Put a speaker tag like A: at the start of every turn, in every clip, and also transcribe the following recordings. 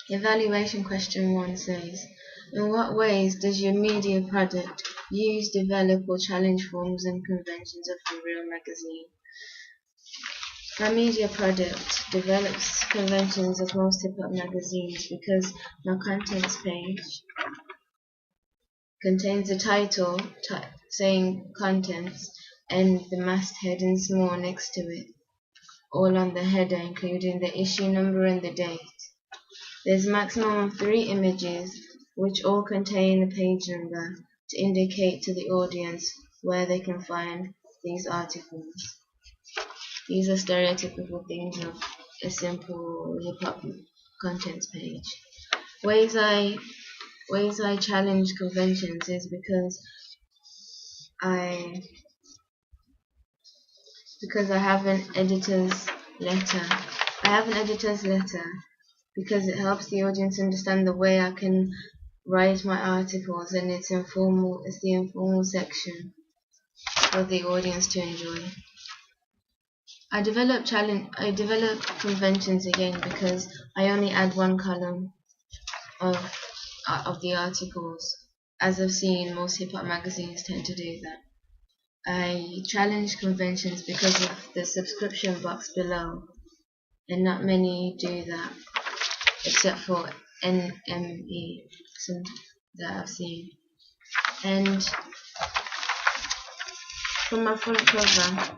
A: Evaluation question 1 says, in what ways does your media product use, develop, or challenge forms and conventions of the real magazine? My media product develops conventions of most hip-hop magazines because my contents page contains a title saying contents and the masthead in small next to it, all on the header including the issue number and the date. There's a maximum of 3 images which all contain a page number to indicate to the audience where they can find these articles. These are stereotypical things of a simple hip-hop contents page. Ways I challenge conventions is because I have an editor's letter. I have an editor's letter because it helps the audience understand the way I can write my articles, and it's the informal section for the audience to enjoy. I develop conventions again because I only add 1 column of the articles. As I've seen, most hip-hop magazines tend to do that. I challenge conventions because of the subscription box below, and not many do that, except for NME, some that I've seen. And for my front cover,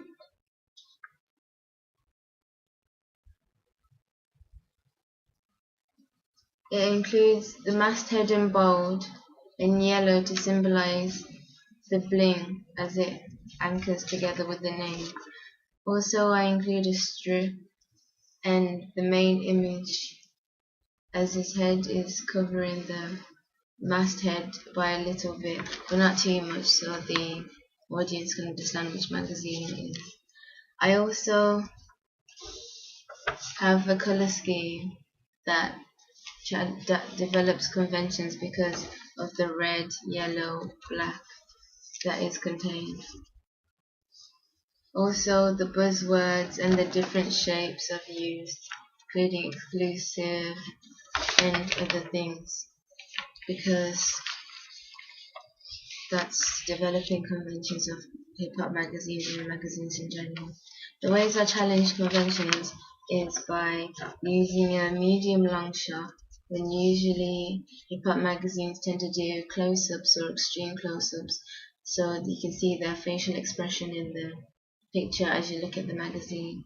A: it includes the masthead in bold and yellow to symbolize the bling as it anchors together with the name. Also, I include a strip and the main image as his head is covering the masthead by a little bit, but not too much, so the audience can understand which magazine it is. I also have a color scheme that develops conventions because of the red, yellow, black that is contained. Also, the buzzwords and the different shapes are used, including exclusive and other things, because that's developing conventions of hip-hop magazines and magazines in general. The ways I challenge conventions is by using a medium long shot, when usually hip-hop magazines tend to do close-ups or extreme close-ups, so that you can see their facial expression in the picture as you look at the magazine.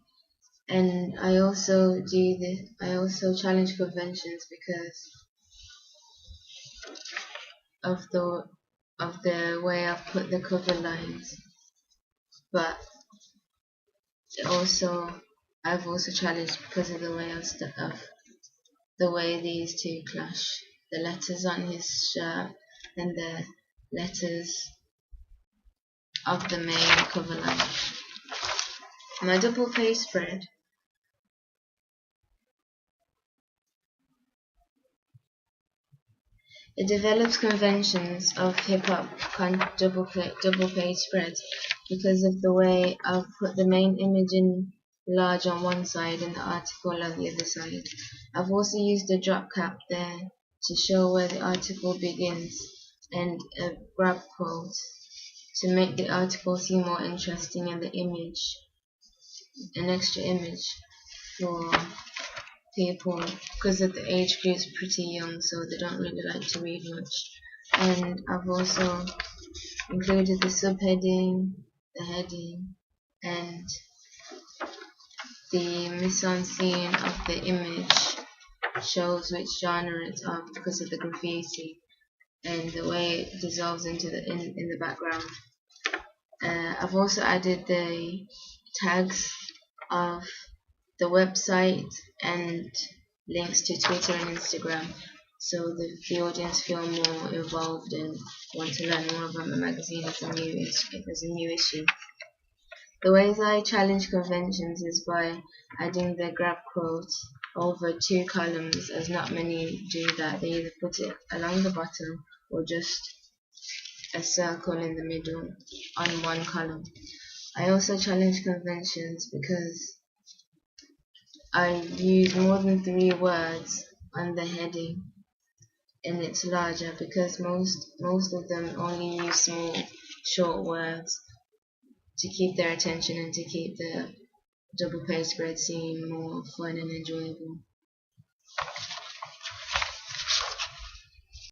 A: And I also challenge conventions because of the way I've put the cover lines, but I've also challenged because of the way the way these two clash. The letters on his shirt and the letters of the main cover line. My double page spread it develops conventions of hip-hop double page spreads because of the way I've put the main image in large on one side and the article on the other side. I've also used a drop cap there to show where the article begins and a grab quote to make the article seem more interesting, and the image, an extra image for people because of the age group's pretty young, so they don't really like to read much. And I've also included the subheading, the heading, and the mise-en-scene of the image shows which genre it's of because of the graffiti and the way it dissolves into in the background. I've also added the tags of the website and links to Twitter and Instagram, so the audience feel more involved and want to learn more about the magazine as a new issue. The ways I challenge conventions is by adding the grab quote over 2 columns, as not many do that. They either put it along the bottom or just a circle in the middle on 1 column. I also challenge conventions because I use more than 3 words on the heading, and it's larger because most of them only use small short words to keep their attention and to keep the double page spread seem more fun and enjoyable.